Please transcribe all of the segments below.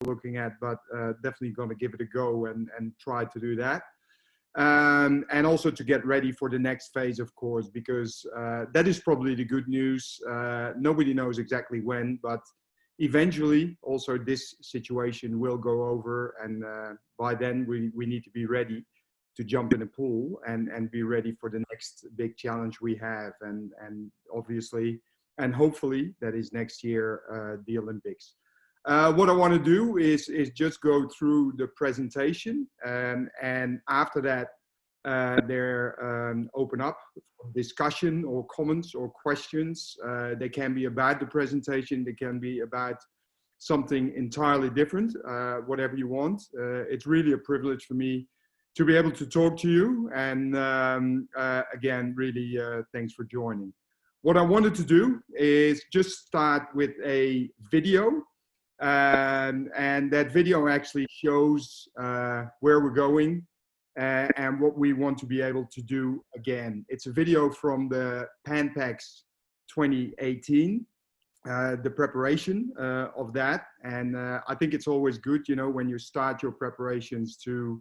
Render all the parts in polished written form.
looking at, but definitely going to give it a go and try to do that. And also to get ready for the next phase, of course, because that is probably the good news. Nobody knows exactly when, but eventually also this situation will go over, and by then we need to be ready to jump in a pool and be ready for the next big challenge we have, and obviously and hopefully that is next year, the Olympics. What I want to do is just go through the presentation, and after that open up discussion or comments or questions. They can be about the presentation, they can be about something entirely different, whatever you want. It's really a privilege for me to be able to talk to you, and again, really thanks for joining. What I wanted to do is just start with a video, and that video actually shows where we're going and what we want to be able to do again. It's a video from the Pan Pacs 2018, the preparation of that, and I think it's always good, you know, when you start your preparations to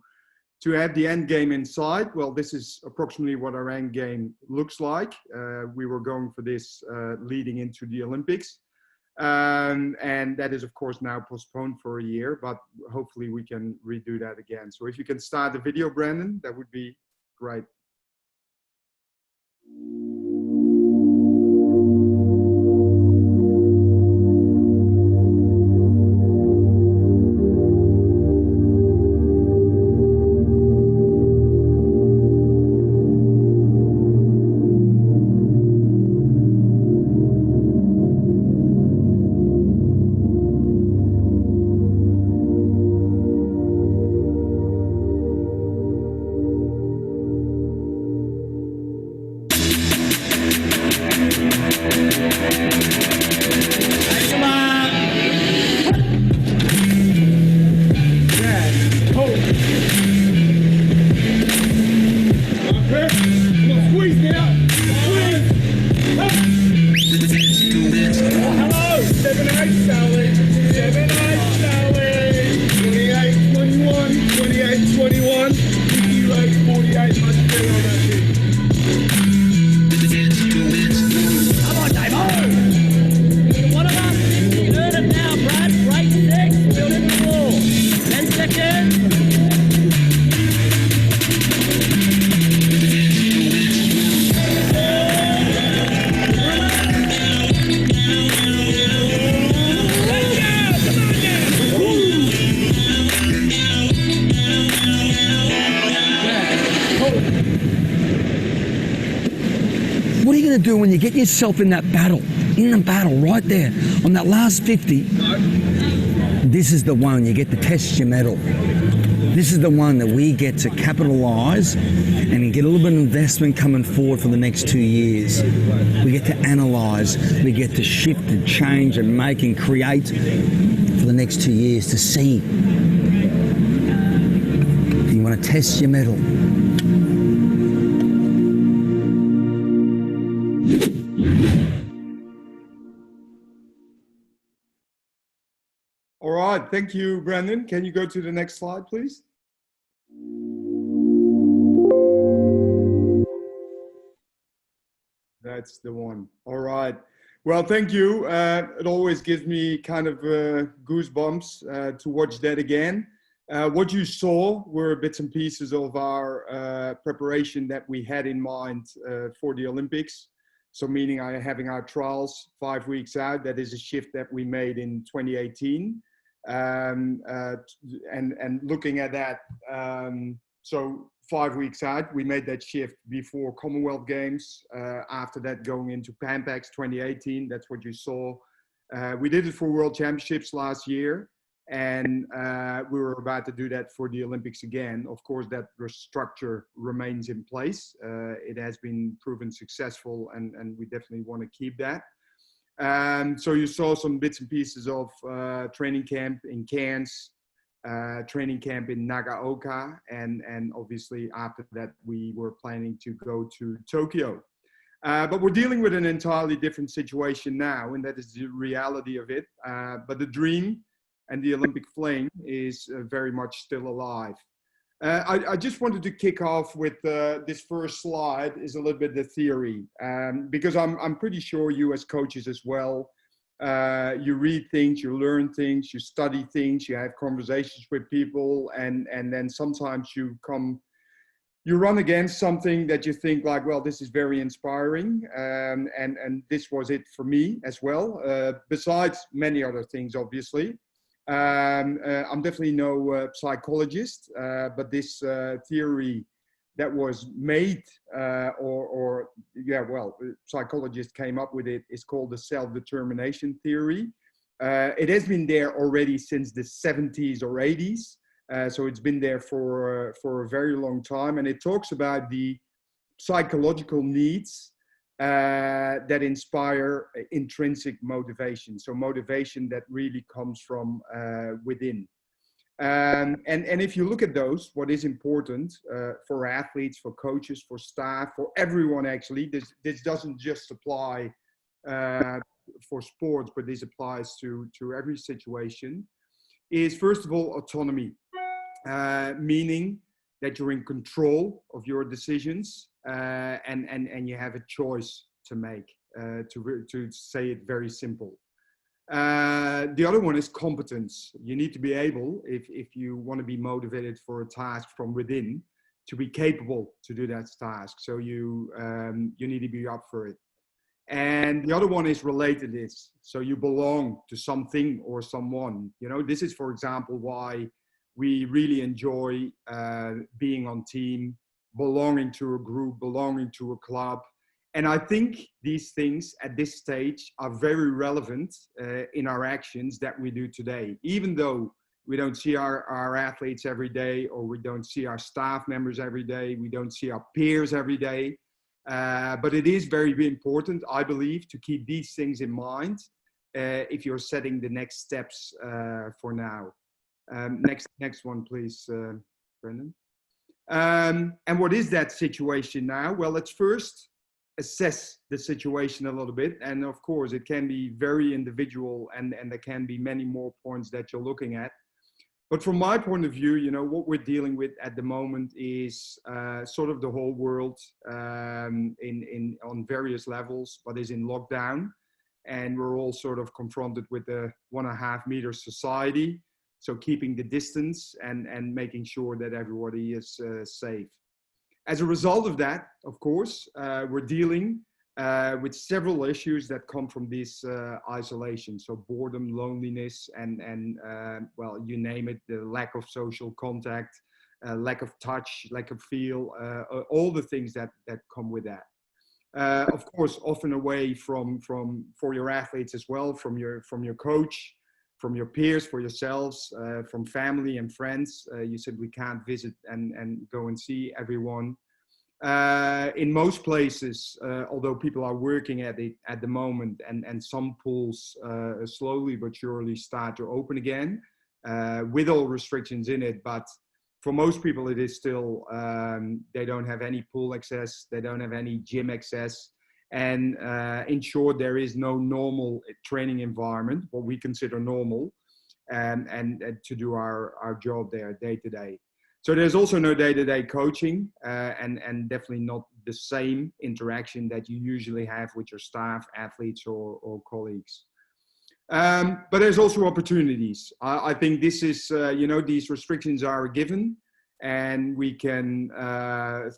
have the end game in sight. Well, this is approximately what our end game looks like. We were going for this leading into the Olympics. And that is, of course, now postponed for a year, but hopefully we can redo that again. So if you can start the video, Brandon, that would be great. Do when you get yourself in the battle right there on that last 50, this is the one you get to test your mettle. This is the one that we get to capitalise and get a little bit of investment coming forward for the next 2 years. We get to analyse, we get to shift and change and make and create for the next 2 years to see. You want to test your mettle. All right, thank you, Brandon. Can you go to the next slide, please? That's the one. All right. Well, thank you. It always gives me kind of goosebumps to watch that again. What you saw were bits and pieces of our preparation that we had in mind for the Olympics. So meaning having our trials 5 weeks out. That is a shift that we made in 2018. And looking at that, so 5 weeks out, we made that shift before Commonwealth Games. After that, going into Pan Pacs 2018, that's what you saw. We did it for World Championships last year, and we were about to do that for the Olympics again. Of course, that structure remains in place. It has been proven successful, and we definitely want to keep that. So you saw some bits and pieces of training camp in Cairns, training camp in Nagaoka, and obviously after that we were planning to go to Tokyo. But we're dealing with an entirely different situation now, and that is the reality of it. But the dream and the Olympic flame is very much still alive. I just wanted to kick off with this first slide is a little bit the theory, because I'm pretty sure you as coaches as well, you read things, you learn things, you study things, you have conversations with people, and then sometimes you run against something that you think like, well, this is very inspiring, and this was it for me as well, besides many other things, obviously. I'm definitely no psychologist, but this theory that was made, psychologists came up with it, is called the self-determination theory. It has been there already since the 70s or 80s. So it's been there for a very long time, and it talks about the psychological needs that inspire intrinsic motivation. So motivation that really comes from within. And if you look at those, what is important for athletes, for coaches, for staff, for everyone actually, this doesn't just apply for sports, but this applies to every situation, is first of all autonomy, meaning that you're in control of your decisions, and you have a choice to make, to say it very simple. The other one is competence. You need to be able, if you want to be motivated for a task from within, to be capable to do that task. So you need to be up for it. And the other one is relatedness. So you belong to something or someone. You know, this is, for example, why we really enjoy being on team, belonging to a group, belonging to a club. And I think these things at this stage are very relevant in our actions that we do today. Even though we don't see our athletes every day, or we don't see our staff members every day, we don't see our peers every day. But it is very important, I believe, to keep these things in mind if you're setting the next steps for now. Next one, please, Brendan. And what is that situation now? Well, let's first assess the situation a little bit. And of course, it can be very individual, and there can be many more points that you're looking at. But from my point of view, you know, what we're dealing with at the moment is sort of the whole world on various levels, but is in lockdown. And we're all sort of confronted with the 1.5 meter society. So keeping the distance and making sure that everybody is safe. As a result of that, of course, we're dealing with several issues that come from this isolation. So boredom, loneliness, and well, you name it, the lack of social contact, lack of touch, lack of feel, all the things that come with that. Of course, often away for your athletes as well, from your coach, from your peers, for yourselves, from family and friends. You simply can't visit and go and see everyone. In most places, although people are working at it at the moment, and some pools slowly but surely start to open again, with all restrictions in it. But for most people, it is still, they don't have any pool access, they don't have any gym access. And in short, there is no normal training environment, what we consider normal, and to do our job there day to day. So there's also no day-to-day coaching, and definitely not the same interaction that you usually have with your staff, athletes, or colleagues. But there's also opportunities. I think this is, you know, these restrictions are a given, and we can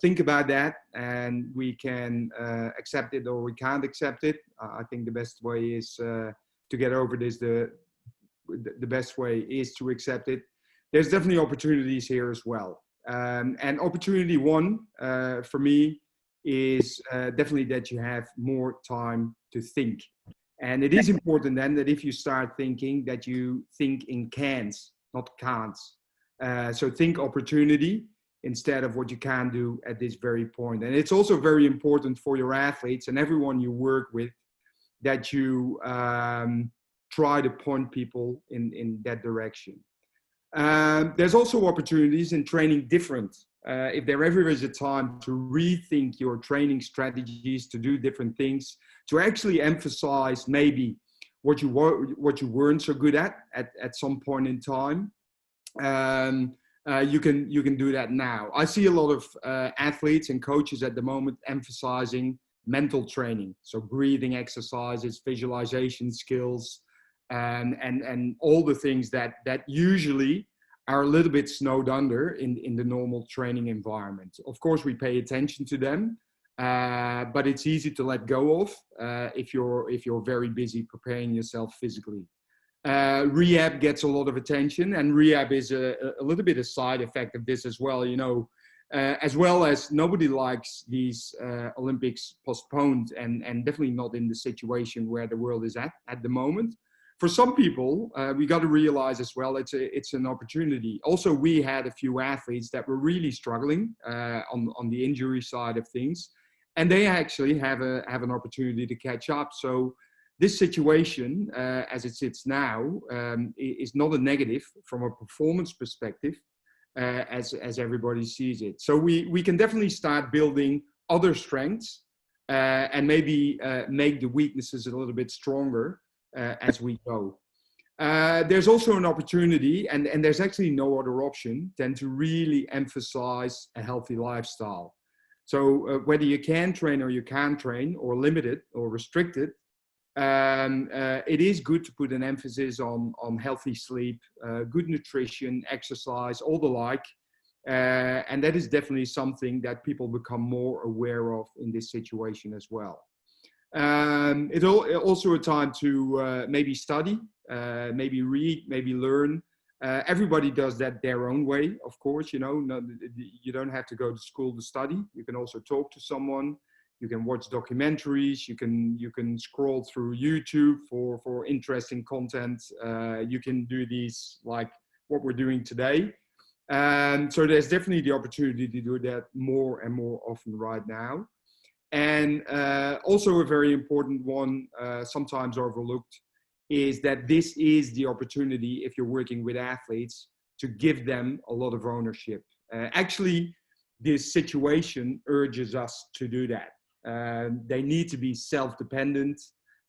think about that, and we can accept it or we can't accept it. I think the best way is to get over this. The best way is to accept it. There's definitely opportunities here as well. And opportunity one for me is definitely that you have more time to think. And it is important then that if you start thinking, that you think in cans, not can'ts. So think opportunity instead of what you can do at this very point. And it's also very important for your athletes and everyone you work with that you try to point people in that direction. There's also opportunities in training different. If there ever is a time to rethink your training strategies, to do different things, to actually emphasize maybe what you weren't so good at some point in time. You can do that now. I see a lot of athletes and coaches at the moment emphasizing mental training, so breathing exercises, visualization skills, and all the things that usually are a little bit snowed under in the normal training environment. Of course, we pay attention to them, but it's easy to let go of if you're very busy preparing yourself physically. Rehab gets a lot of attention, and rehab is a little bit a side effect of this as well. As well as nobody likes these Olympics postponed, and definitely not in the situation where the world is at the moment. For some people, we got to realize as well, it's an opportunity. Also, we had a few athletes that were really struggling on the injury side of things, and they actually have an opportunity to catch up. So this situation, as it sits now, is not a negative from a performance perspective, as everybody sees it. So we can definitely start building other strengths and maybe make the weaknesses a little bit stronger as we go. There's also an opportunity, and there's actually no other option than to really emphasize a healthy lifestyle. So whether you can train or you can't train, or limit it or restrict it, it is good to put an emphasis on healthy sleep, good nutrition, exercise, all the like. And that is definitely something that people become more aware of in this situation as well. It's also a time to maybe study, maybe read, maybe learn. Everybody does that their own way, of course. You don't have to go to school to study. You can also talk to someone. You can watch documentaries. You can scroll through YouTube for interesting content. You can do these like what we're doing today. So there's definitely the opportunity to do that more and more often right now. And also a very important one, sometimes overlooked, is that this is the opportunity, if you're working with athletes, to give them a lot of ownership. Actually, this situation urges us to do that. They need to be self-dependent.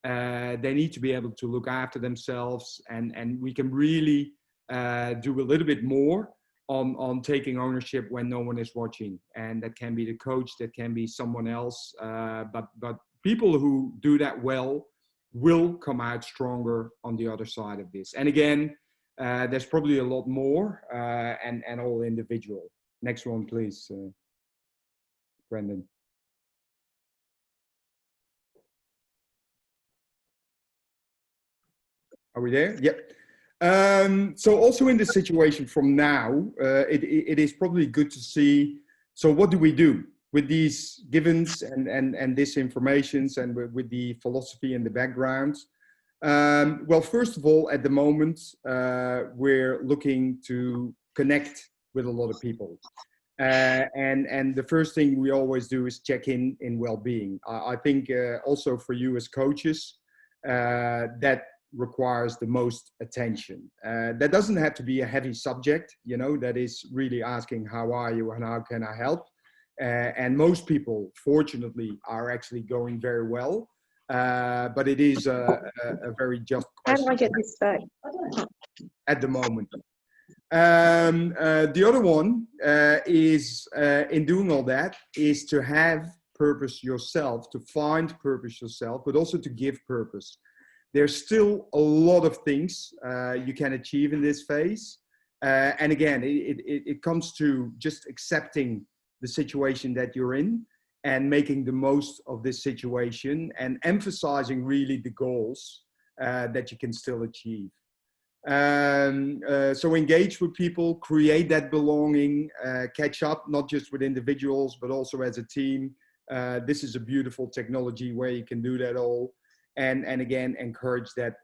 They need to be able to look after themselves, and we can really do a little bit more on taking ownership when no one is watching. And that can be the coach, that can be someone else. But people who do that well will come out stronger on the other side of this. And again, there's probably a lot more, and all individual. Next one, please, Brendan. Are we there? Yep. So also in this situation from now, it is probably good to see, so what do we do with these givens and this informations, and with the philosophy and the backgrounds? Well, first of all, at the moment, we're looking to connect with a lot of people. And the first thing we always do is check in well-being. I think also for you as coaches, that requires the most attention. That doesn't have to be a heavy subject, that is really asking, how are you and how can I help? And most people, fortunately, are actually going very well. But it is a very just question. How do I get this back? At the moment. The other one is, in doing all that, is to have purpose yourself, to find purpose yourself, but also to give purpose. There's still a lot of things you can achieve in this phase. And again, it comes to just accepting the situation that you're in and making the most of this situation, and emphasizing really the goals that you can still achieve. So engage with people, create that belonging, catch up, not just with individuals, but also as a team. This is a beautiful technology where you can do that all. And again, encourage that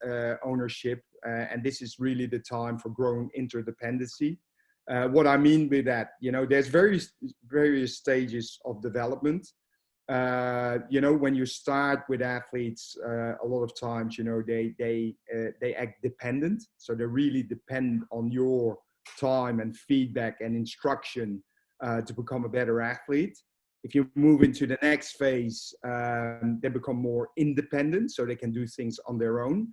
ownership. And this is really the time for growing interdependency. What I mean by that, there's various stages of development. When you start with athletes, a lot of times, they act dependent. So they really depend on your time and feedback and instruction to become a better athlete. If you move into the next phase, they become more independent, so they can do things on their own.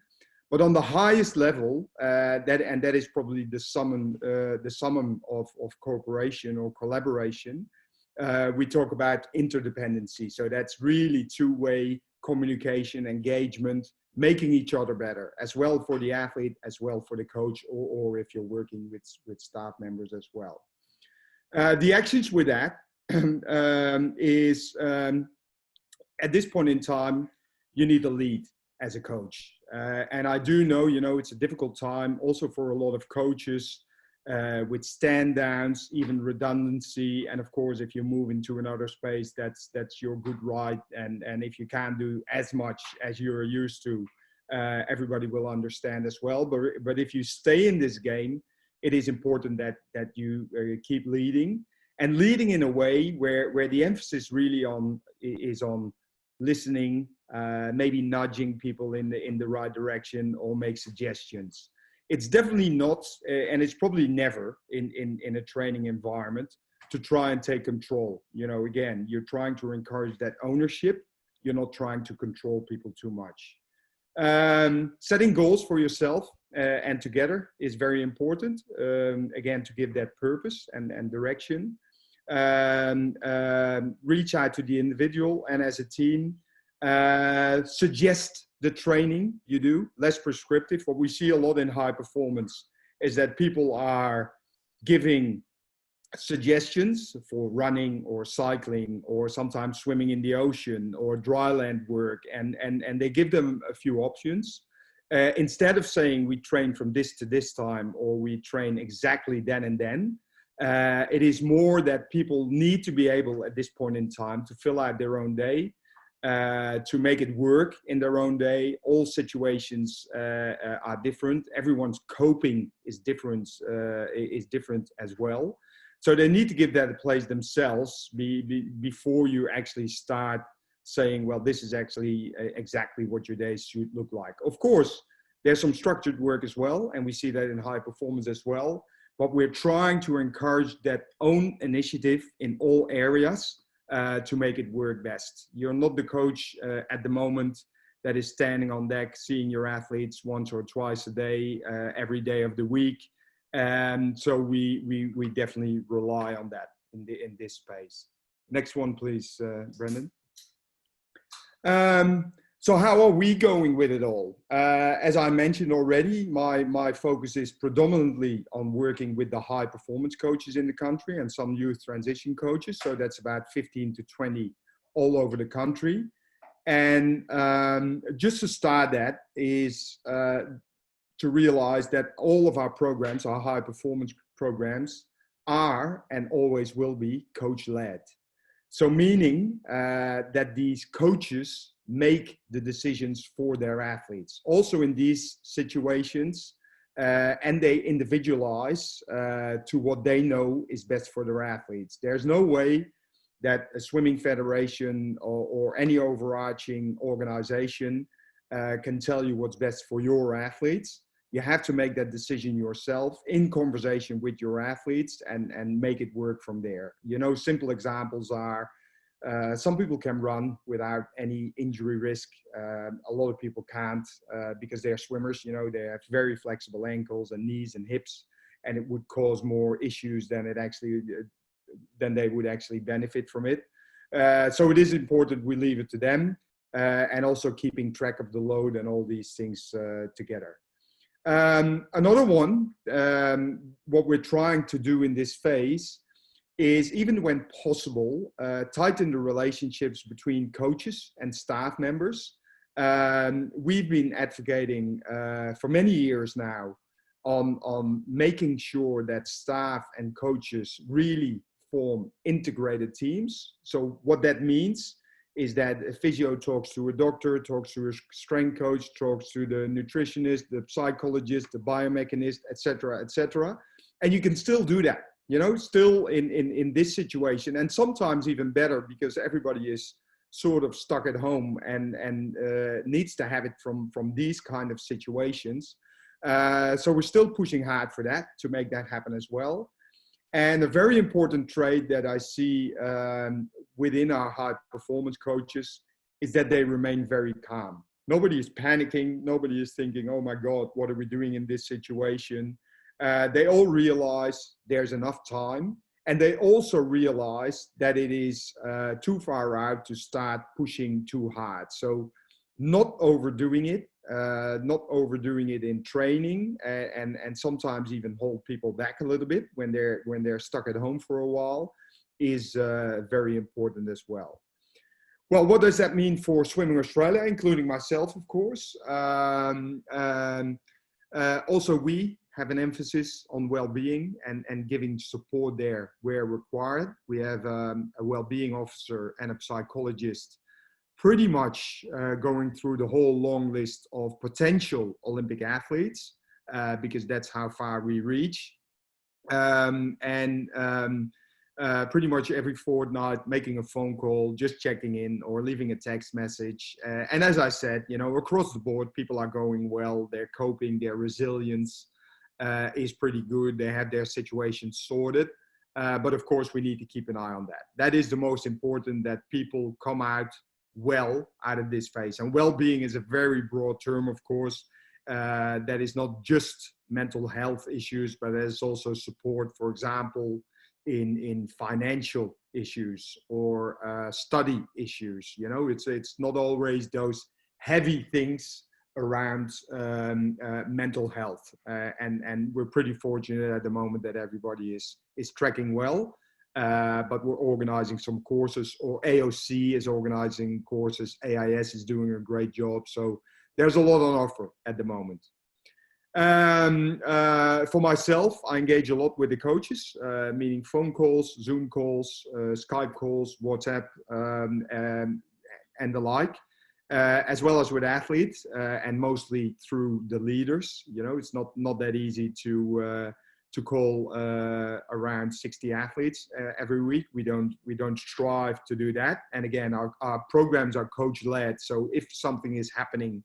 But on the highest level, that is probably the summum of cooperation or collaboration. We talk about interdependency. So that's really two-way communication, engagement, making each other better, as well for the athlete, as well for the coach, or if you're working with staff members as well. The actions with that is at this point in time, you need a lead as a coach. And I do know, it's a difficult time also for a lot of coaches with stand downs, even redundancy. And of course, if you move into another space, that's your good right. And if you can't do as much as you're used to, everybody will understand as well. But if you stay in this game, it is important that you keep leading, and leading in a way where the emphasis really is on listening, maybe nudging people in the right direction, or make suggestions. It's definitely not, and it's probably never in a training environment, to try and take control. Again, you're trying to encourage that ownership. You're not trying to control people too much. Setting goals for yourself and together is very important. Again, to give that purpose and direction. Reach out to the individual, and as a team, suggest the training you do, less prescriptive. What we see a lot in high performance is that people are giving suggestions for running or cycling, or sometimes swimming in the ocean, or dry land work, and they give them a few options. Instead of saying we train from this to this time, or we train exactly then and then, it is more that people need to be able at this point in time to fill out their own day, to make it work in their own day. All situations are different. Everyone's coping is different as well. So they need to give that a place themselves before you actually start saying, well, this is actually exactly what your day should look like. Of course, there's some structured work as well, and we see that in high performance as well. But we're trying to encourage that own initiative in all areas to make it work best. You're not the coach at the moment that is standing on deck, seeing your athletes once or twice a day, every day of the week. And so we definitely rely on that in this space. Next one, please, Brendan. So how are we going with it all? As I mentioned already, my focus is predominantly on working with the high performance coaches in the country and some youth transition coaches. So that's about 15 to 20 all over the country. And just to start that is to realize that all of our programs, our high performance programs, are and always will be coach led. So meaning that these coaches make the decisions for their athletes. Also in these situations, and they individualize to what they know is best for their athletes. There's no way that a swimming federation or any overarching organization can tell you what's best for your athletes. You have to make that decision yourself in conversation with your athletes and make it work from there. Simple examples are, some people can run without any injury risk. A lot of people can't because they're swimmers. They have very flexible ankles and knees and hips, and it would cause more issues than they would actually benefit from it. So it is important we leave it to them, and also keeping track of the load and all these things together. Another one, what we're trying to do in this phase is, even when possible, tighten the relationships between coaches and staff members. We've been advocating for many years now on making sure that staff and coaches really form integrated teams. So what that means is that a physio talks to a doctor, talks to a strength coach, talks to the nutritionist, the psychologist, the biomechanist, etc., etc. And you can still do that, still in this situation, and sometimes even better because everybody is sort of stuck at home and needs to have it from these kind of situations. So we're still pushing hard for that, to make that happen as well. And a very important trait that I see within our high performance coaches is that they remain very calm. nobody is panicking. Nobody is thinking, oh my God, what are we doing in this situation? They all realize there's enough time. And they also realize that it is too far out to start pushing too hard. So not overdoing it, not overdoing it in training, and sometimes even hold people back a little bit when they're stuck at home for a while is very important as well. Well, what does that mean for Swimming Australia, including myself, of course? Also, we have an emphasis on well-being and giving support there where required. We have a well-being officer and a psychologist pretty much going through the whole long list of potential Olympic athletes because that's how far we reach. Pretty much every fortnight making a phone call, just checking in or leaving a text message. And as I said, you know, across the board, people are going well, they're coping, their resilience is pretty good. They have their situation sorted. But of course, we need to keep an eye on that. That is the most important, that people come out well out of this phase. And well-being is a very broad term, of course. That is not just mental health issues, but there's also support, for example, in financial issues or study issues. You know, it's not always those heavy things around mental health, and we're pretty fortunate at the moment that everybody is tracking well, but we're organizing some courses, or AOC is organizing courses, AIS is doing a great job, so there's a lot on offer at the moment. For myself, I engage a lot with the coaches, meaning phone calls, Zoom calls, Skype calls, WhatsApp, and the like. As well as with athletes, and mostly through the leaders. You know, it's not that easy to call around 60 athletes every week. We don't strive to do that. And again, our programs are coach led. So if something is happening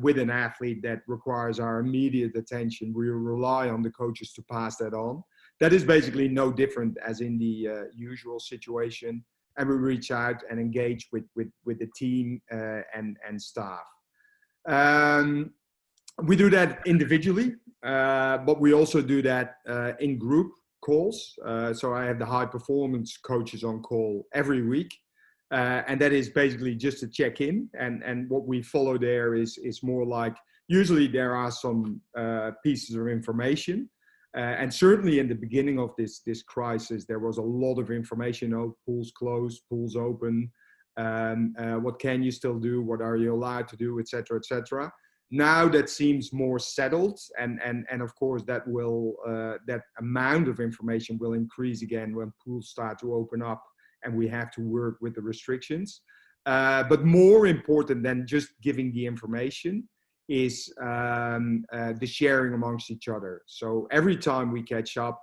with an athlete that requires our immediate attention, we rely on the coaches to pass that on. That is basically no different as in the usual situation. And we reach out and engage with the team and staff. We do that individually, but we also do that in group calls. So I have the high performance coaches on call every week. And that is basically just to check in. And what we follow there is more like, usually there are some pieces of information. And certainly in the beginning of this crisis, there was a lot of information. Oh, pools closed, pools open. What can you still do? What are you allowed to do, et cetera, et cetera. Now that seems more settled. And of course, that amount of information will increase again when pools start to open up and we have to work with the restrictions. But more important than just giving the information is the sharing amongst each other. So every time we catch up,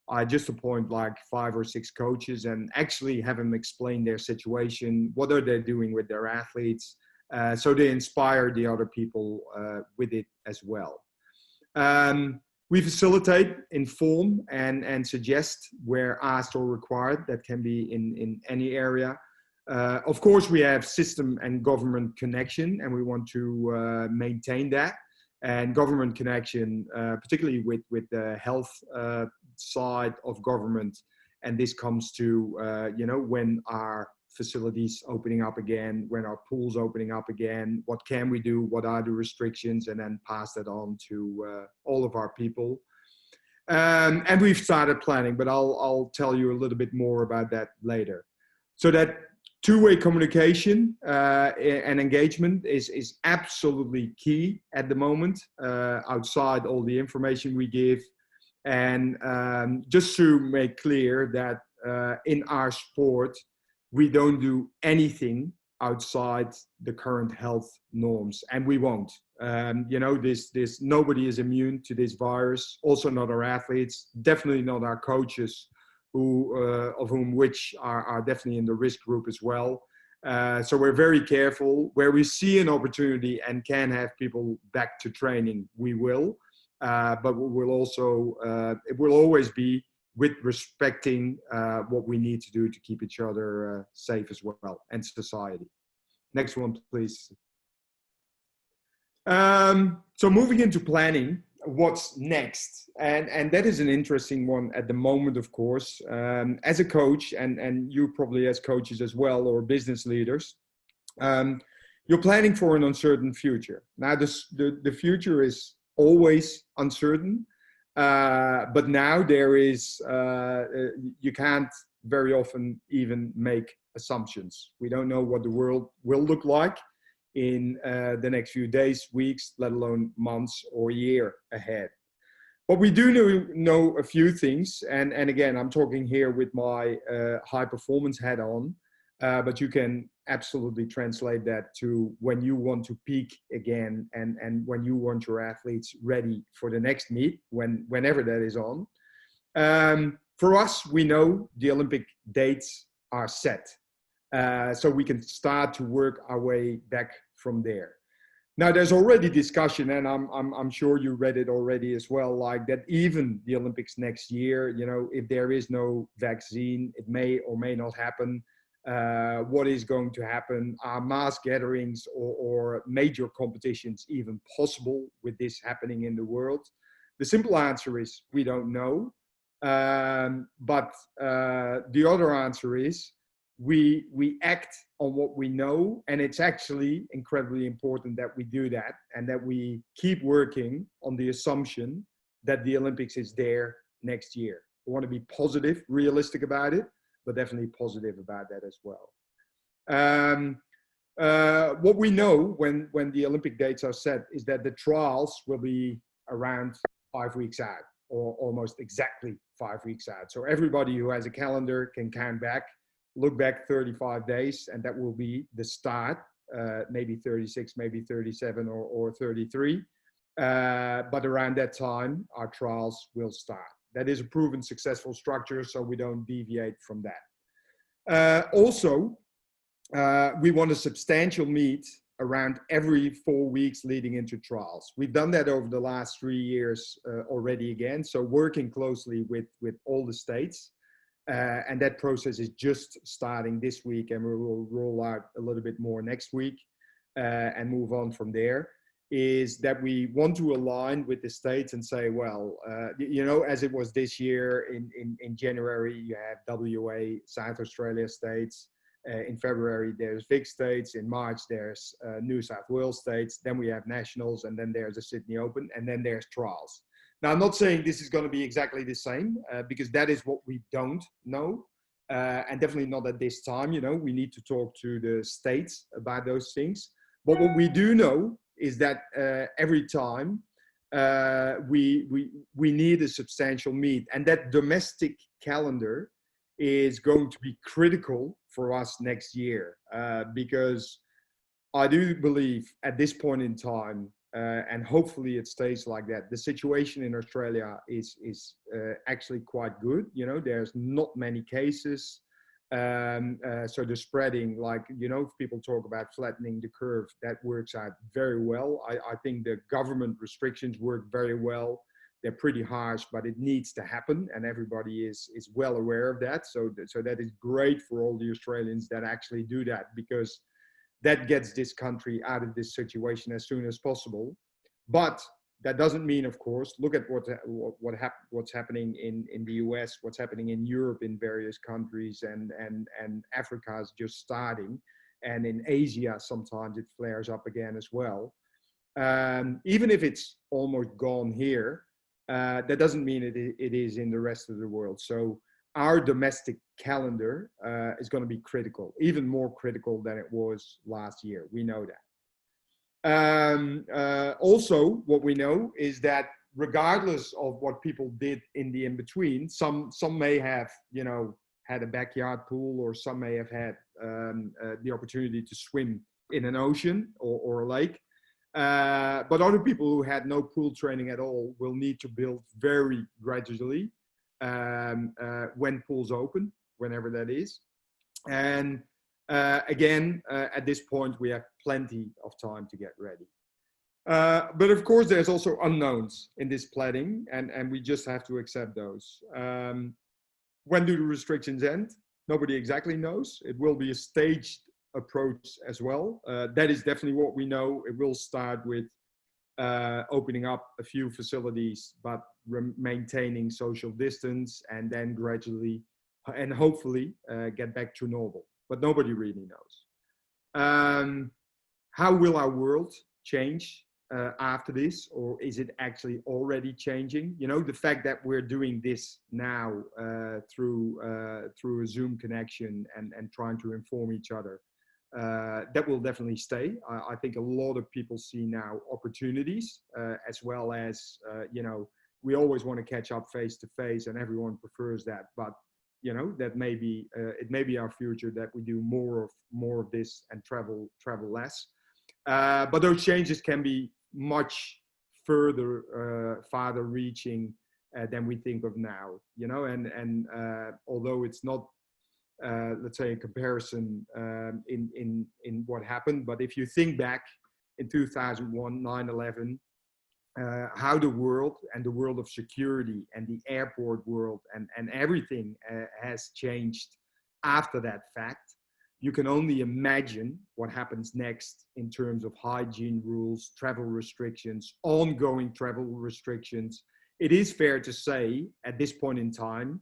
I just appoint like 5 or 6 coaches and actually have them explain their situation, what are they doing with their athletes, so they inspire the other people with it as well. We facilitate, inform, and suggest where asked or required. That can be in any area. Of course, we have system and government connection, and we want to maintain that. And government connection, particularly with the health side of government. And this comes to, when our facilities opening up again, when our pools opening up again, what can we do? What are the restrictions? And then pass that on to all of our people. And we've started planning, but I'll tell you a little bit more about that later. So that two-way communication and engagement is absolutely key at the moment, outside all the information we give. And just to make clear that in our sport, we don't do anything outside the current health norms, and we won't. This nobody is immune to this virus. Also, not our athletes, definitely not our coaches, which are definitely in the risk group as well. So we're very careful. Where we see an opportunity and can have people back to training, we will. But we will also, it will always be with respecting what we need to do to keep each other safe as well, and society. Next one, please. So moving into planning, what's next? And that is an interesting one at the moment, of course. As a coach, and you probably as coaches as well, or business leaders, you're planning for an uncertain future. Now, the future is always uncertain, but now there is, you can't very often even make assumptions. We don't know what the world will look like in the next few days, weeks, let alone months or year ahead. But we do know a few things, and again, I'm talking here with my high performance hat on, but you can absolutely translate that to when you want to peak again, and when you want your athletes ready for the next meet, whenever that is on. For us, we know the Olympic dates are set, so we can start to work our way back from there. Now, there's already discussion, and I'm sure you read it already as well, like that even the Olympics next year, you know, if there is no vaccine, it may or may not happen. What is going to happen? Are mass gatherings or major competitions even possible with this happening in the world? The simple answer is we don't know. But the other answer is we act on what we know, and it's actually incredibly important that we do that and that we keep working on the assumption that the Olympics is there next year. We want to be positive, realistic about it, but definitely positive about that as well. What we know when the Olympic dates are set is that the trials will be around 5 weeks out, or almost exactly 5 weeks out. So everybody who has a calendar can count back, look back 35 days, and that will be the start, maybe 36, maybe 37 or 33. But around that time, our trials will start. That is a proven successful structure, so we don't deviate from that. Also, we want a substantial meet around every 4 weeks leading into trials. We've done that over the last 3 years already again, so working closely with all the states. And that process is just starting this week, and we will roll out a little bit more next week and move on from there. Is that we want to align with the states and say, well, you know, as it was this year in January, you have WA, South Australia states. In February, there's Vic states. In March, there's New South Wales states. Then we have nationals, and then there's the Sydney Open, and then there's trials. Now, I'm not saying this is going to be exactly the same because that is what we don't know, and definitely not at this time. You know, we need to talk to the states about those things. But what we do know is that every time we need a substantial meet, and that domestic calendar is going to be critical for us next year because I do believe at this point in time, and hopefully it stays like that, the situation in Australia is actually quite good. You know, there's not many cases. So the spreading, like, you know, if people talk about flattening the curve, that works out very well. I think the government restrictions work very well. They're pretty harsh, but it needs to happen, and everybody is well aware of that. So that is great for all the Australians that actually do that, because that gets this country out of this situation as soon as possible. But that doesn't mean, of course, look at what's happening in the US, what's happening in Europe in various countries, and Africa is just starting. And in Asia, sometimes it flares up again as well. Even if it's almost gone here, that doesn't mean it is in the rest of the world. So our domestic calendar is going to be critical, even more critical than it was last year. We know that. Also, what we know is that regardless of what people did in the in-between, some may have, you know, had a backyard pool, or some may have had the opportunity to swim in an ocean or a lake. But other people who had no pool training at all will need to build very gradually when pools open, whenever that is. And again, at this point, we have plenty of time to get ready. But of course, there's also unknowns in this planning, and we just have to accept those. When do the restrictions end? Nobody exactly knows. It will be a staged approach as well. That is definitely what we know. It will start with opening up a few facilities, but maintaining social distance, and then gradually and hopefully get back to normal. But nobody really knows. How will our world change after this, or is it actually already changing? You know, the fact that we're doing this now through a Zoom connection and trying to inform each other, that will definitely stay. I think a lot of people see now opportunities, as well as, you know, we always want to catch up face to face, and everyone prefers that. But you know, that may be it may be our future, that we do more of this and travel less. But those changes can be much farther reaching than we think of now. You know, and although it's not, let's say, a comparison in what happened, but if you think back in 2001, 9/11, how the world and the world of security and the airport world and everything has changed after that fact, you can only imagine what happens next in terms of hygiene rules, travel restrictions, ongoing travel restrictions. It is fair to say at this point in time,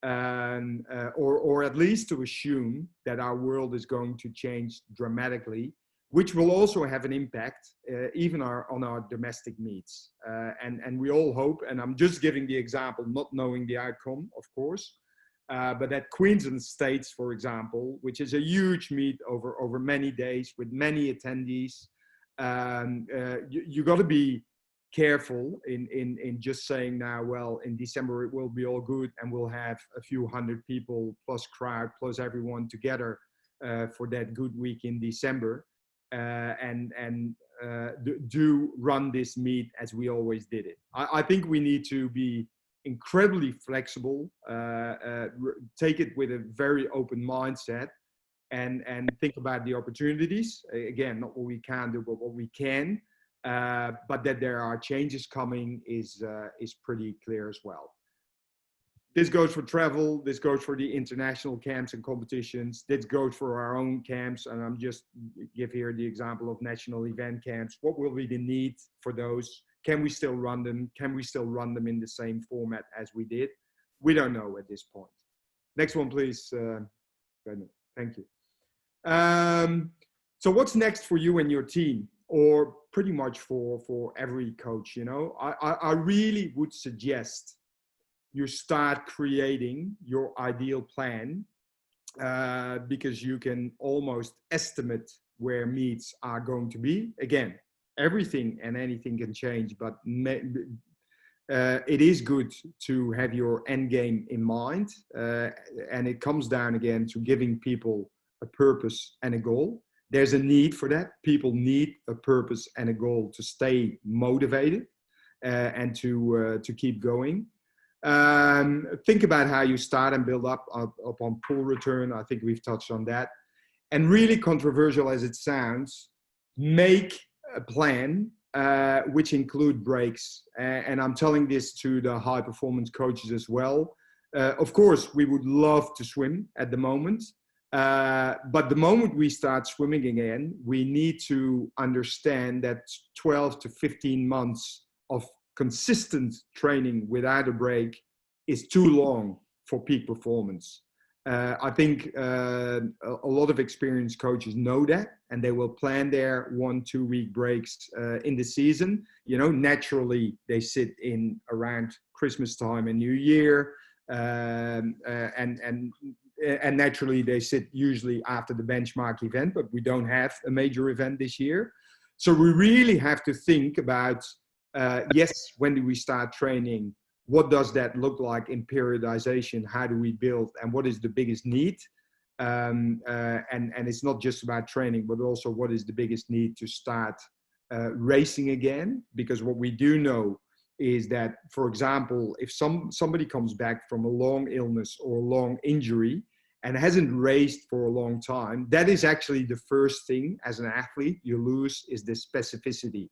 or at least to assume, that our world is going to change dramatically, which will also have an impact even on our domestic needs. And we all hope, and I'm just giving the example, not knowing the outcome, of course, but that Queensland States, for example, which is a huge meet over many days with many attendees, you got to be careful in just saying now, well, in December it will be all good and we'll have a few hundred people plus crowd plus everyone together for that good week in December. Do run this meet as we always did it. I think we need to be incredibly flexible, take it with a very open mindset, and think about the opportunities. Again, not what we can do, but what we can. But that there are changes coming is pretty clear as well. This goes for travel, this goes for the international camps and competitions, this goes for our own camps, and I'm just give here the example of national event camps. What will be the need for those? Can we still run them? Can we still run them in the same format as we did? We don't know at this point. Next one, please. Thank you. So what's next for you and your team, or pretty much for every coach? You know, I really would suggest you start creating your ideal plan, because you can almost estimate where meets are going to be. Again, everything and anything can change, but it is good to have your end game in mind. And it comes down again to giving people a purpose and a goal. There's a need for that. People need a purpose and a goal to stay motivated and to keep going. Think about how you start and build up on pull return. I think we've touched on that. And really controversial as it sounds, make a plan which include breaks. And I'm telling this to the high performance coaches as well. Of course, we would love to swim at the moment. But the moment we start swimming again, we need to understand that 12 to 15 months of consistent training without a break is too long for peak performance. I think a lot of experienced coaches know that, and they will plan their 1-2 week breaks in the season. You know, naturally they sit in around Christmas time and New Year, and naturally they sit usually after the benchmark event, but we don't have a major event this year. So we really have to think about, yes, when do we start training? What does that look like in periodization? How do we build? And what is the biggest need? And it's not just about training, but also what is the biggest need to start racing again? Because what we do know is that, for example, if somebody comes back from a long illness or a long injury and hasn't raced for a long time, that is actually the first thing as an athlete you lose, is the specificity.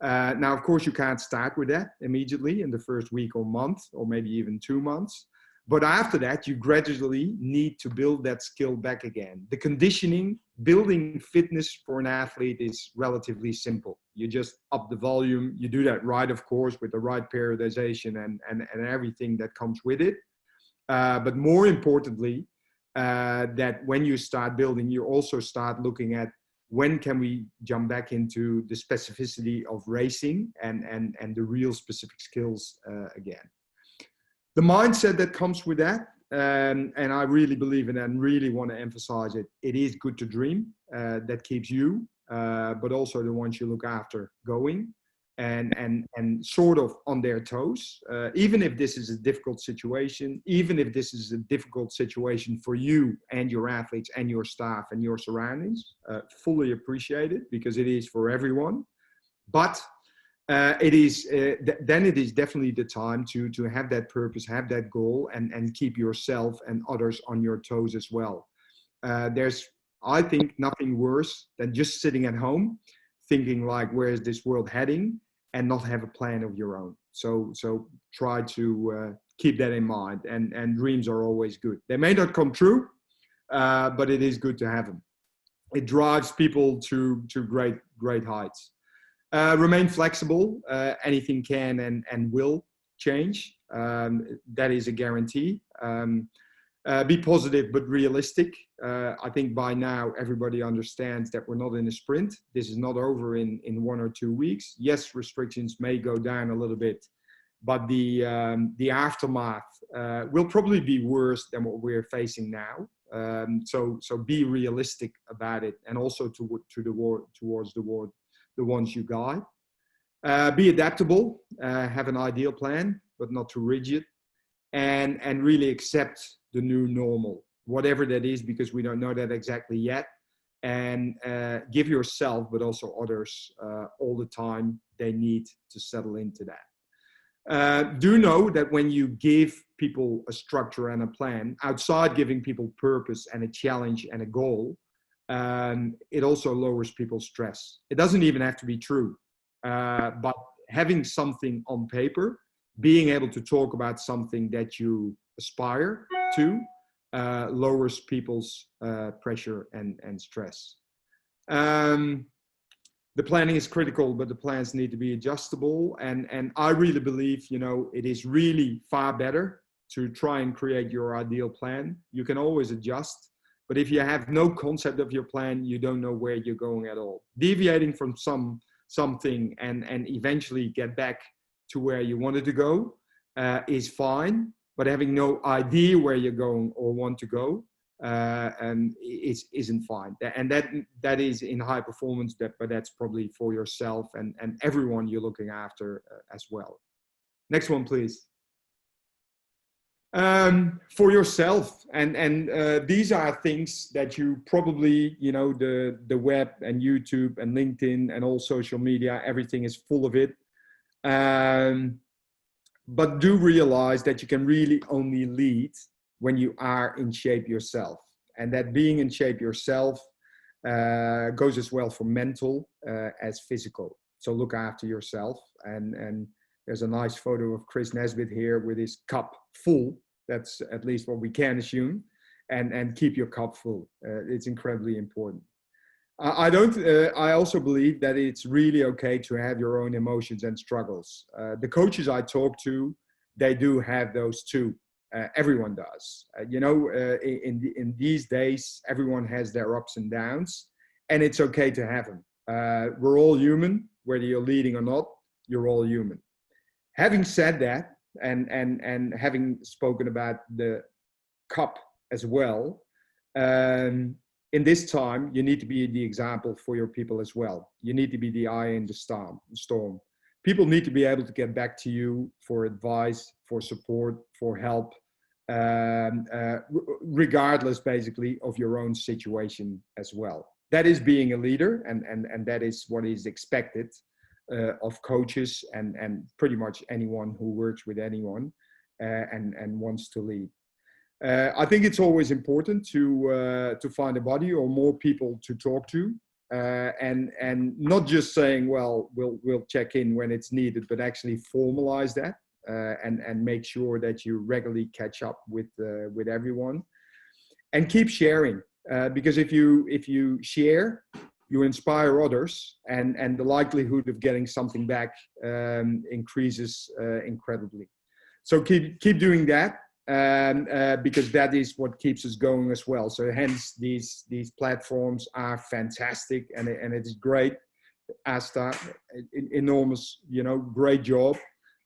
Now, of course, you can't start with that immediately in the first week or month, or maybe even 2 months. But after that, you gradually need to build that skill back again. The conditioning building fitness for an athlete is relatively simple. You just up the volume. You do that right, of course, with the right periodization and everything that comes with it. But more importantly, that when you start building, you also start looking at when can we jump back into the specificity of racing and the real specific skills again. The mindset that comes with that, and I really believe in it and really want to emphasize it, it is good to dream. That keeps you, but also the ones you look after going and sort of on their toes. Even if this is a difficult situation, even if this is a difficult situation for you and your athletes and your staff and your surroundings, fully appreciate it because it is for everyone. But it is then it is definitely the time to have that purpose, have that goal, and keep yourself and others on your toes as well. There's, I think, nothing worse than just sitting at home thinking like, where is this world heading, and not have a plan of your own. So try to keep that in mind, and dreams are always good. They may not come true, but it is good to have them. It drives people to great heights. Remain flexible. Anything can and will change. That is a guarantee. Be positive but realistic. I think by now everybody understands that we're not in a sprint. This is not over in 1 or 2 weeks. Yes, restrictions may go down a little bit, but the aftermath will probably be worse than what we're facing now. So be realistic about it, and also towards the ones you guide. Be adaptable. Have an ideal plan, but not too rigid, and really accept the new normal, whatever that is, because we don't know that exactly yet. And give yourself, but also others, all the time they need to settle into that. Do know that when you give people a structure and a plan, outside giving people purpose and a challenge and a goal, it also lowers people's stress. It doesn't even have to be true, but having something on paper, being able to talk about something that you aspire to, lowers people's pressure and stress. The planning is critical, but the plans need to be adjustable. And I really believe, it is really far better to try and create your ideal plan. You can always adjust, but if you have no concept of your plan, you don't know where you're going at all. Deviating from something and eventually get back to where you wanted to go is fine. But having no idea where you're going or want to go isn't fine. And that is in high performance, but that's probably for yourself and everyone you're looking after as well. Next one, please. For yourself, and these are things that you probably, the web and YouTube and LinkedIn and all social media, everything is full of it. But do realize that you can really only lead when you are in shape yourself, and that being in shape yourself goes as well for mental as physical. So look after yourself, and there's a nice photo of Chris Nesbitt here with his cup full. That's at least what we can assume, and keep your cup full. It's incredibly important. I also believe that it's really okay to have your own emotions and struggles. The coaches I talk to, they do have those too. Everyone does. In these days, everyone has their ups and downs, and it's okay to have them. We're all human, whether you're leading or not. You're all human. Having said that, and having spoken about the cup as well. In this time, you need to be the example for your people as well. You need to be the eye in the storm. People need to be able to get back to you for advice, for support, for help, regardless basically of your own situation as well. That is being a leader, and that is what is expected of coaches and pretty much anyone who works with anyone and wants to lead. I think it's always important to find a buddy or more people to talk to, and not just saying, well, we'll check in when it's needed, but actually formalize that and make sure that you regularly catch up with everyone, and keep sharing. because if you share, you inspire others, and the likelihood of getting something back increases incredibly. So keep doing that, because that is what keeps us going as well. So hence these platforms are fantastic, and it's great. Asta, enormous, great job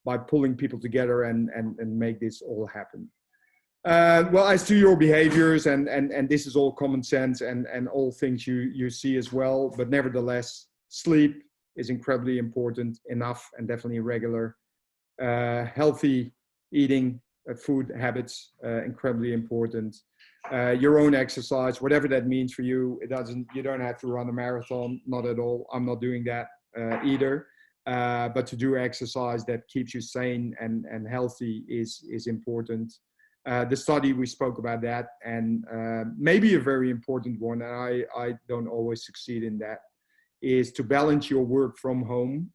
by pulling people together and make this all happen. Well, as to your behaviors, and this is all common sense and all things you see as well, but nevertheless, sleep is incredibly important, enough and definitely regular. Healthy eating, food habits, incredibly important. Your own exercise, whatever that means for you, you don't have to run a marathon, not at all. I'm not doing that either. But to do exercise that keeps you sane and healthy is important. The study, we spoke about that, and maybe a very important one, and I don't always succeed in that, is to balance your work from home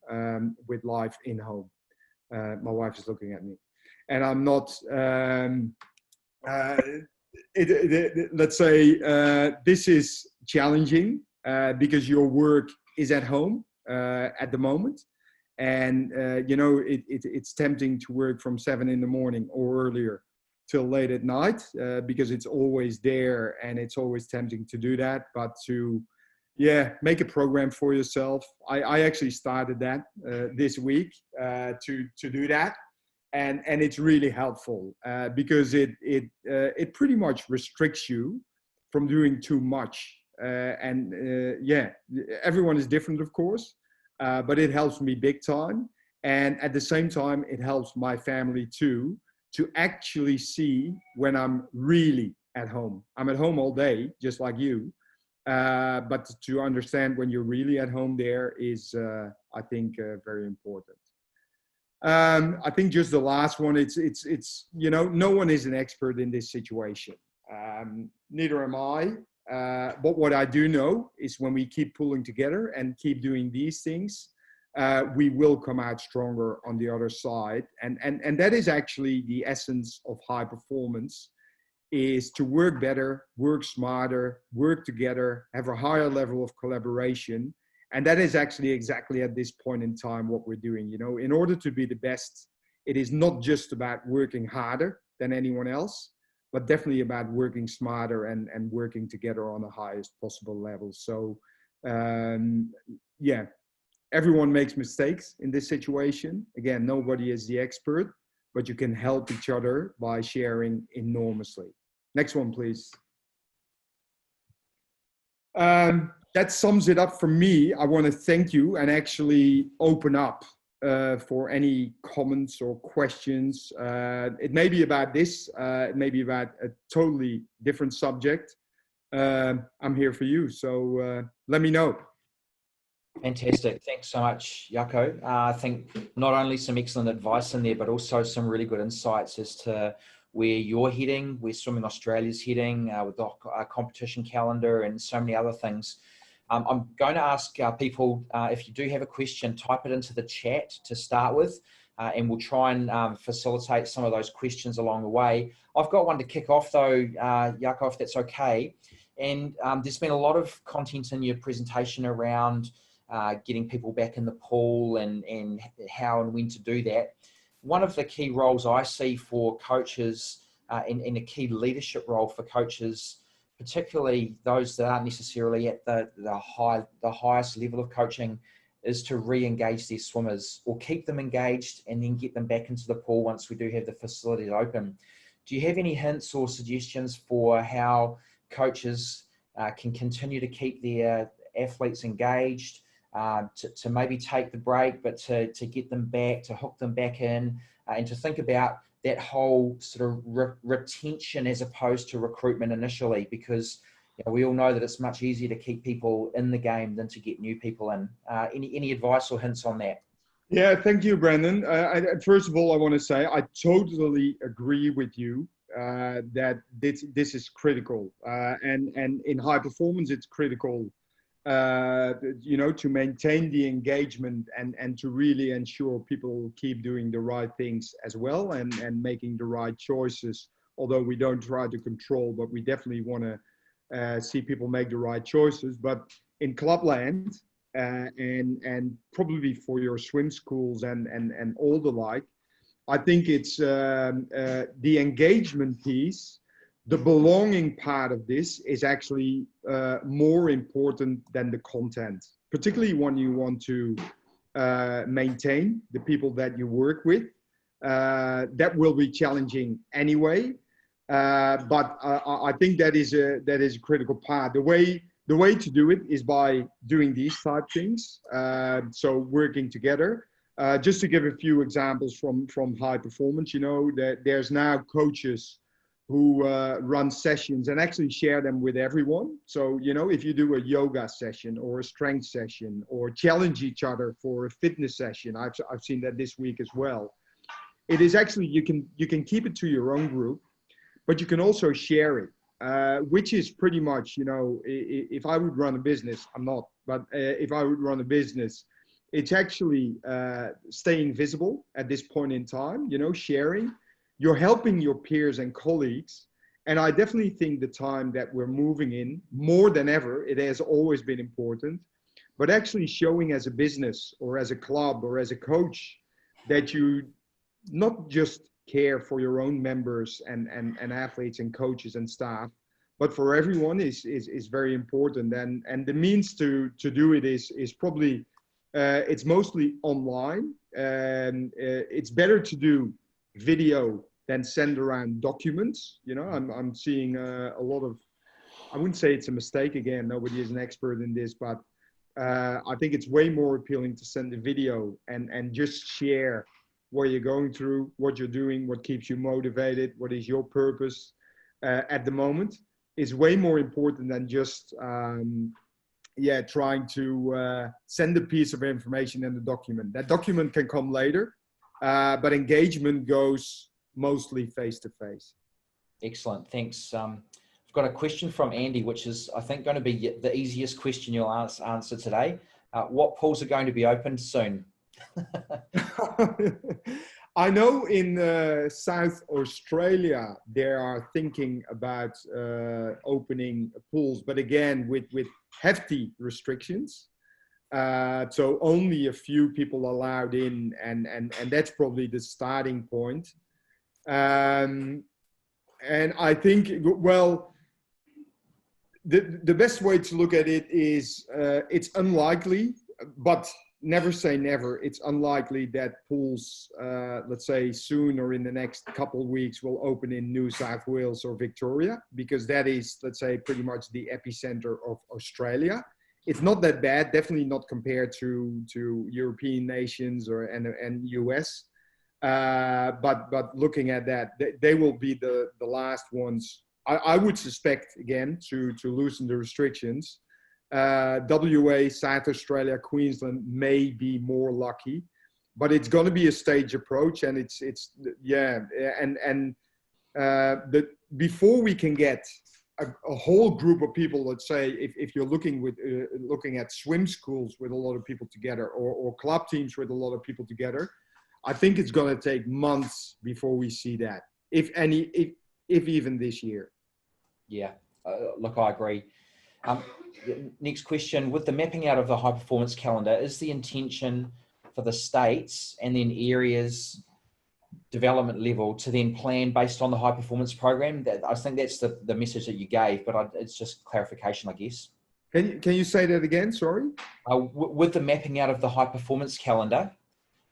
with life in home. My wife is looking at me, and I'm not, let's say, this is challenging because your work is at home at the moment. And, it's tempting to work from 7 in the morning or earlier till late at night because it's always there, and it's always tempting to do that. But to, make a program for yourself. I actually started that this week to do that. And it's really helpful because it pretty much restricts you from doing too much. Everyone is different, of course. But it helps me big time. And at the same time, it helps my family too, to actually see when I'm really at home. I'm at home all day, just like you. But to understand when you're really at home there is, I think, very important. I think just the last one, it's no one is an expert in this situation. Neither am I. But what I do know is when we keep pulling together and keep doing these things, we will come out stronger on the other side. And that is actually the essence of high performance, is to work better, work smarter, work together, have a higher level of collaboration. And that is actually exactly at this point in time what we're doing. In order to be the best, it is not just about working harder than anyone else, but definitely about working smarter and working together on the highest possible level. So, everyone makes mistakes in this situation. Again, nobody is the expert, but you can help each other by sharing enormously. Next one, please. That sums it up for me. I want to thank you and actually open up for any comments or questions. It may be about this, it may be about a totally different subject. I'm here for you, so let me know. Fantastic. Thanks so much, Jacco. I think not only some excellent advice in there, but also some really good insights as to where you're heading, where Swimming Australia's heading with the competition calendar and so many other things. I'm going to ask people, if you do have a question, type it into the chat to start with, and we'll try and facilitate some of those questions along the way. I've got one to kick off though, Jacco, if that's okay. And there's been a lot of content in your presentation around getting people back in the pool and how and when to do that. One of the key roles I see for coaches and a key leadership role for coaches, particularly those that aren't necessarily at the highest level of coaching, is to re-engage their swimmers or keep them engaged and then get them back into the pool once we do have the facilities open. Do you have any hints or suggestions for how coaches can continue to keep their athletes engaged, to maybe take the break, but to get them back, to hook them back in, and to think about that whole sort of retention as opposed to recruitment initially, because we all know that it's much easier to keep people in the game than to get new people in. Any advice or hints on that? Yeah, thank you, Brandon. First of all, I want to say I totally agree with you that this is critical, and in high performance, it's critical. To maintain the engagement and to really ensure people keep doing the right things as well and making the right choices. Although we don't try to control, but we definitely want to see people make the right choices. But in clubland, and probably for your swim schools and all the like, I think it's the engagement piece, the belonging part of this is actually more important than the content, particularly when you want to maintain the people that you work with. That will be challenging anyway, but I think that is a critical part. The way to do it is by doing these type things. So working together. Just to give a few examples from high performance, that there's now coaches who run sessions and actually share them with everyone. So, if you do a yoga session or a strength session or challenge each other for a fitness session, I've seen that this week as well. It is actually, you can keep it to your own group, but you can also share it, which is pretty much, if I would run a business, I'm not, but if I would run a business, it's actually staying visible at this point in time, sharing. You're helping your peers and colleagues. And I definitely think the time that we're moving in, more than ever, it has always been important, but actually showing as a business or as a club or as a coach that you not just care for your own members and athletes and coaches and staff, but for everyone is very important. And the means to do it is probably, it's mostly online. And it's better to do video than send around documents. I'm seeing a lot of, I wouldn't say it's a mistake, again, nobody is an expert in this, but I think it's way more appealing to send a video and just share what you're going through, what you're doing, what keeps you motivated, what is your purpose at the moment. Is way more important than just trying to send a piece of information in the document. That document can come later, but engagement goes mostly face to face. Excellent, thanks. I've got a question from Andy, which is, I think, going to be the easiest question you'll answer today. What pools are going to be opened soon? I know in South Australia, they are thinking about opening pools, but again, with hefty restrictions. So only a few people allowed in, and that's probably the starting point. And I think, well, the best way to look at it is it's unlikely, but never say never. It's unlikely that pools, let's say soon or in the next couple of weeks, will open in New South Wales or Victoria, because that is, let's say, pretty much the epicenter of Australia. It's not that bad, definitely not compared to European nations and US. But looking at that, they will be the last ones, I would suspect, again, to loosen the restrictions. WA, South Australia, Queensland may be more lucky, but it's going to be a stage approach, and before we can get a whole group of people, let's say, if you're looking at swim schools with a lot of people together, or club teams with a lot of people together, I think it's going to take months before we see that, if even this year. Yeah, look, I agree. Next question, with the mapping out of the high performance calendar, is the intention for the states and then areas development level to then plan based on the high performance program? I think that's the message that you gave, but it's just clarification, I guess. Can you say that again? Sorry. With the mapping out of the high performance calendar,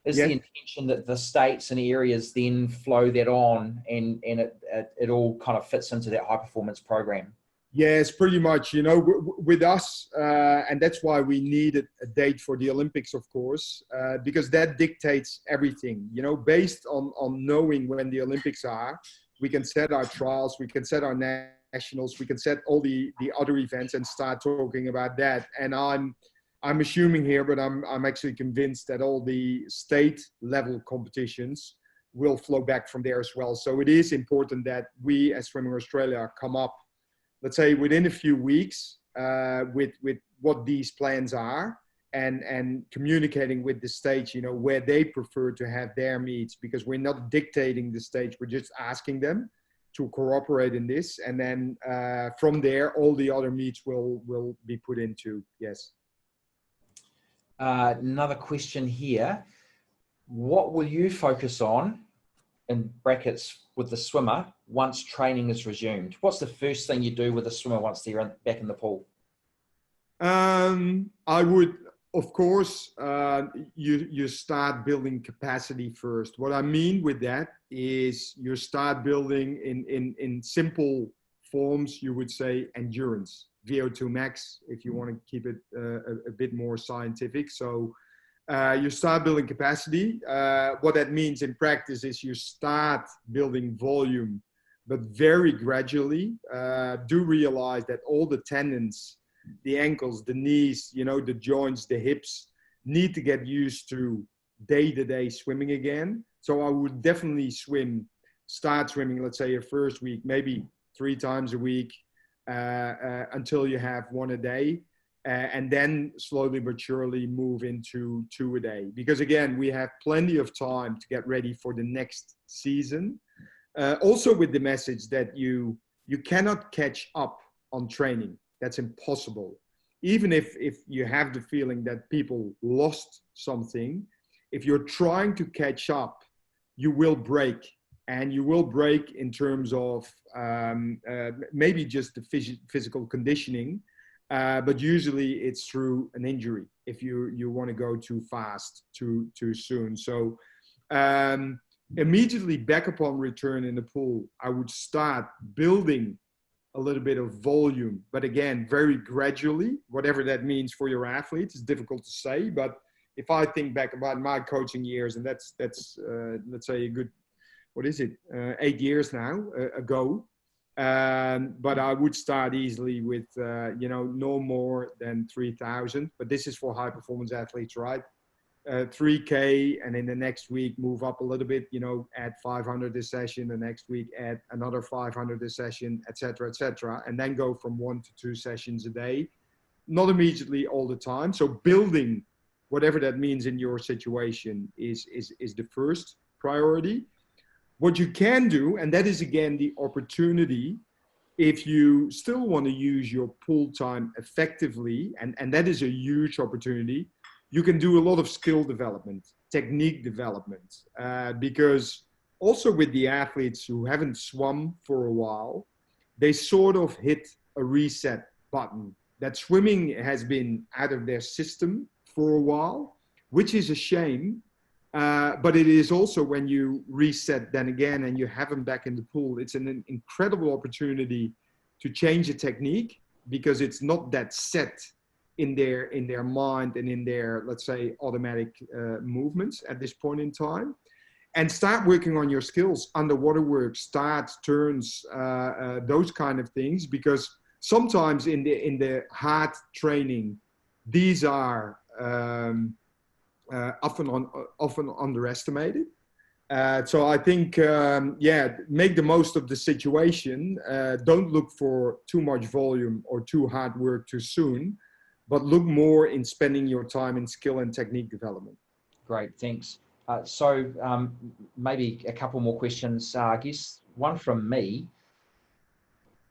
is the intention that the states and areas then flow that on and it all kind of fits into that high performance program? Yes, pretty much, with us, and that's why we needed a date for the Olympics, of course, because that dictates everything, based on knowing when the Olympics are. We can set our trials, we can set our nationals, we can set all the other events and start talking about that. And I'm assuming here, but I'm actually convinced that all the state level competitions will flow back from there as well. So it is important that we as Swimming Australia come up, let's say, within a few weeks with what these plans are, and communicating with the states, where they prefer to have their meets, because we're not dictating the stage, we're just asking them. to cooperate in this, and then from there all the other meets will be put into. Yes. Another question here. What will you focus on, in brackets, with the swimmer once training is resumed? What's the first thing you do with the swimmer once they're back in the pool? I would, of course, you start building capacity first. What I mean with that is you start building in simple forms, you would say endurance, VO2 max, if you want to keep it a bit more scientific. So you start building capacity. What that means in practice is you start building volume, but very gradually. Do realize that all the tendons, the ankles, the knees, the joints, the hips need to get used to day-to-day swimming again. So I would definitely start swimming, let's say your first week, maybe 3 times a week until you have 1 a day. And then slowly but surely move into 2 a day. Because again, we have plenty of time to get ready for the next season. Also with the message that you cannot catch up on training. That's impossible. Even if you have the feeling that people lost something, if you're trying to catch up, you will break. And you will break in terms of maybe just the physical conditioning, but usually it's through an injury if you want to go too fast, too soon. So immediately back upon return in the pool, I would start building a little bit of volume, but again, very gradually, whatever that means for your athletes. It's difficult to say, but if I think back about my coaching years, and that's let's say a good, 8 years now ago, but I would start easily with no more than 3,000, but this is for high performance athletes, right? 3K, and in the next week move up a little bit, add 500 a session, the next week add another 500 a session, etc., and then go from 1 to 2 sessions a day, not immediately all the time. So building, whatever that means in your situation, is the first priority. What you can do, and that is again the opportunity, if you still want to use your pool time effectively, and that is a huge opportunity, you can do a lot of skill development, technique development, because also with the athletes who haven't swum for a while, they sort of hit a reset button. That swimming has been out of their system for a while, which is a shame. But it is also when you reset then again and you have them back in the pool, it's an incredible opportunity to change a technique because it's not that set in their mind and in their, let's say, automatic movements at this point in time. And start working on your skills, underwater work, starts, turns, those kind of things, because sometimes in the hard training, these are often underestimated. So I think, make the most of the situation. Don't look for too much volume or too hard work too soon, but look more in spending your time in skill and technique development. Great, thanks. So maybe a couple more questions. I guess one from me.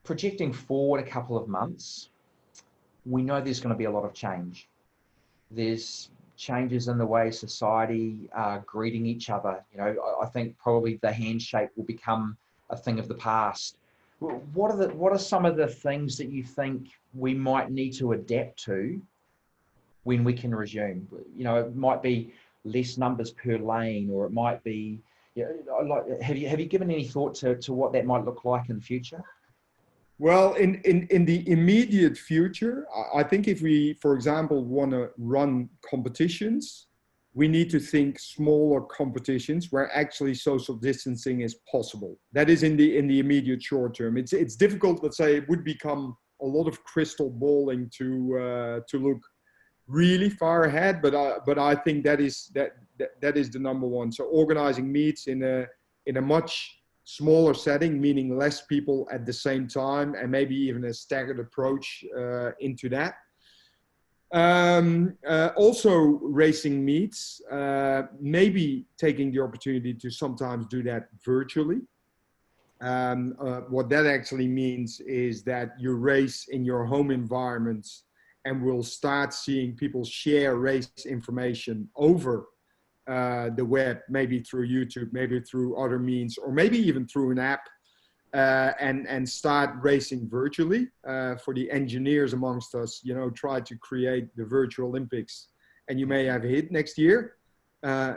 Projecting forward a couple of months, we know there's going to be a lot of change. There's changes in the way society are greeting each other. I think probably the handshake will become a thing of the past. What are some of the things that you think we might need to adapt to when we can resume? It might be less numbers per lane, or it might be, have you given any thought to what that might look like in the future? Well, in the immediate future, I think if we, for example, want to run competitions, we need to think smaller competitions where actually social distancing is possible. That is in the immediate short term. It's difficult. Let's say it would become a lot of crystal balling to look really far ahead, but I think that is the number one. So organizing meets in a much smaller setting, meaning less people at the same time, and maybe even a staggered approach into that. Also racing meets, maybe taking the opportunity to sometimes do that virtually. What that actually means is that you race in your home environments, and we'll start seeing people share race information over the web, maybe through YouTube, maybe through other means, or maybe even through an app, and start racing virtually. For the engineers amongst us, you know, try to create the virtual Olympics, and you may have a hit next year.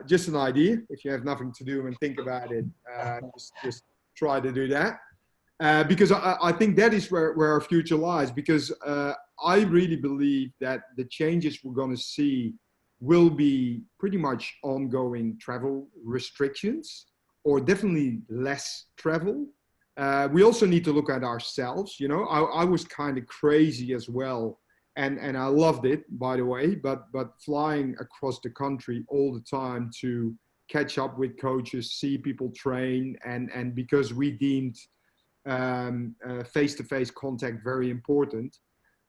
Just an idea. If you have nothing to do and think about it, just try to do that. Because I think that is where our future lies. Because I really believe that the changes we're going to see will be pretty much ongoing travel restrictions, or definitely less travel. We also need to look at ourselves. You know, I was kind of crazy as well, and I loved it, by the way. But flying across the country all the time to catch up with coaches, see people train, and because we deemed face-to-face contact very important.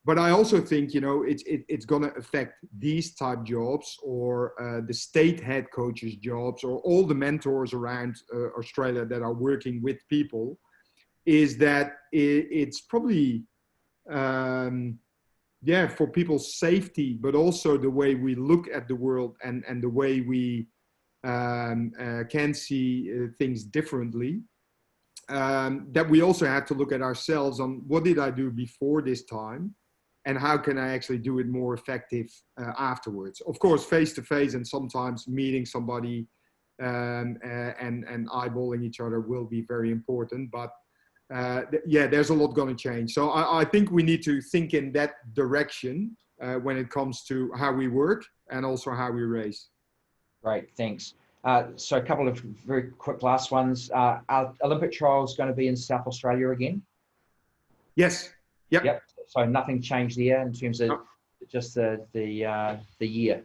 But I also think, you know, it's going to affect these type jobs, or the state head coaches jobs, or all the mentors around Australia that are working with people. Is that it's probably yeah, for people's safety, but also the way we look at the world, and the way we can see things differently. That we also have to look at ourselves on what did I do before this time, and how can I actually do it more effective afterwards. Of course, face to face, and sometimes meeting somebody and eyeballing each other will be very important. But yeah, there's a lot going to change. So I think we need to think in that direction when it comes to how we work and also how we race. Great, thanks. So a couple of very quick last ones. Are Olympic trials going to be in South Australia again? Yes. Yep. Yep. So nothing changed there in terms of just the year.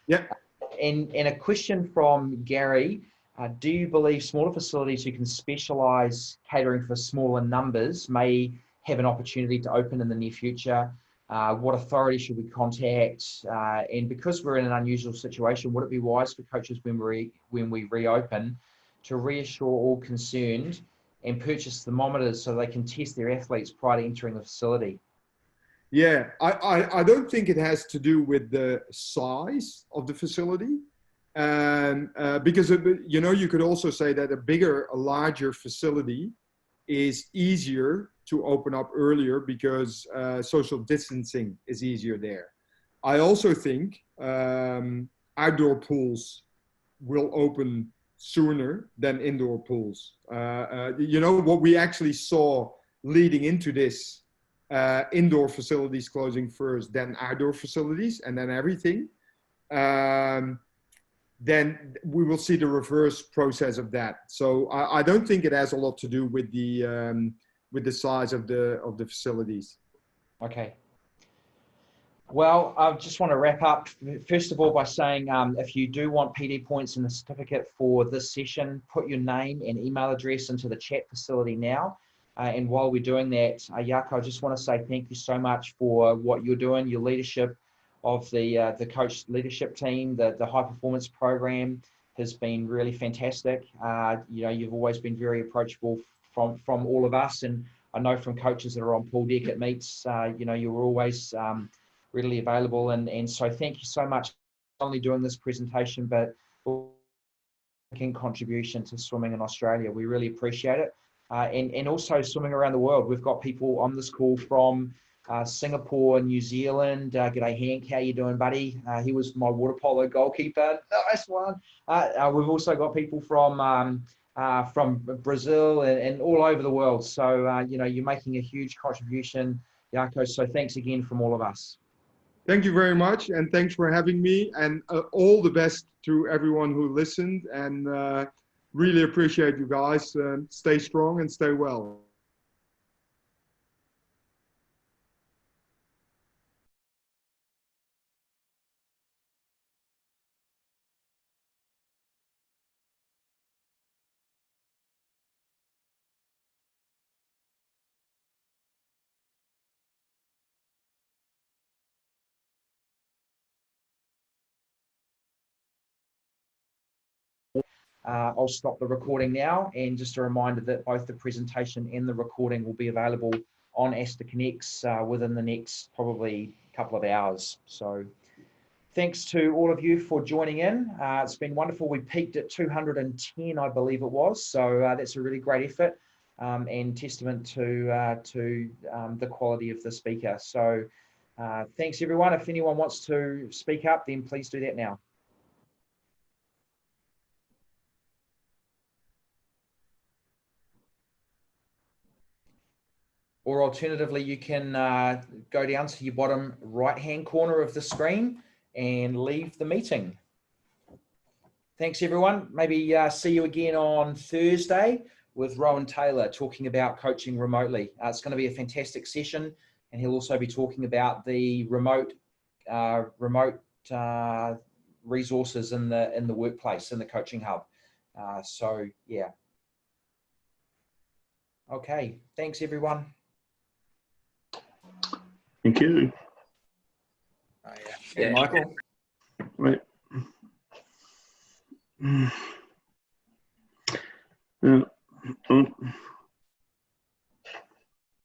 Yeah. And a question from Gary. Do you believe smaller facilities who can specialise catering for smaller numbers may have an opportunity to open in the near future? What authority should we contact? And because we're in an unusual situation, would it be wise for coaches when we reopen to reassure all concerned and purchase thermometers so they can test their athletes prior to entering the facility? Yeah, I don't think it has to do with the size of the facility. Because, you know, you could also say that a larger facility is easier to open up earlier, because social distancing is easier there. I also think outdoor pools will open sooner than indoor pools. You know, what we actually saw leading into this, indoor facilities closing first, then outdoor facilities, and then everything. Then we will see the reverse process of that. So I don't think it has a lot to do with the size of the facilities. Okay. Well, I just want to wrap up, first of all, by saying if you do want PD points in the certificate for this session, put your name and email address into the chat facility now. And while we're doing that, Jacco, I just want to say thank you so much for what you're doing, your leadership of the coach leadership team. The high performance program has been really fantastic. You know, you've always been very approachable from all of us, and I know from coaches that are on pool deck at meets, you know, you were always readily available, and so thank you so much, not only doing this presentation, but making contribution to swimming in Australia. We really appreciate it. And also swimming around the world. We've got people on this call from Singapore, New Zealand. G'day Hank, how you doing, buddy? He was my water polo goalkeeper. Nice one. We've also got people from Brazil and all over the world. So, you know, you're making a huge contribution, Jacco. So thanks again from all of us. Thank you very much, and thanks for having me, and all the best to everyone who listened, and really appreciate you guys. Stay strong and stay well. I'll stop the recording now, and just a reminder that both the presentation and the recording will be available on Asta Connects within the next probably couple of hours. So thanks to all of you for joining in. It's been wonderful. We peaked at 210, I believe it was. So that's a really great effort and testament to the quality of the speaker. So thanks everyone. If anyone wants to speak up, then please do that now. Or alternatively, you can go down to your bottom right-hand corner of the screen and leave the meeting. Thanks, everyone. Maybe see you again on Thursday with Rowan Taylor talking about coaching remotely. It's going to be a fantastic session, and he'll also be talking about the remote resources in the workplace, in the coaching hub. So, yeah. Okay. Thanks, everyone. Thank you. Yeah, Michael. Right.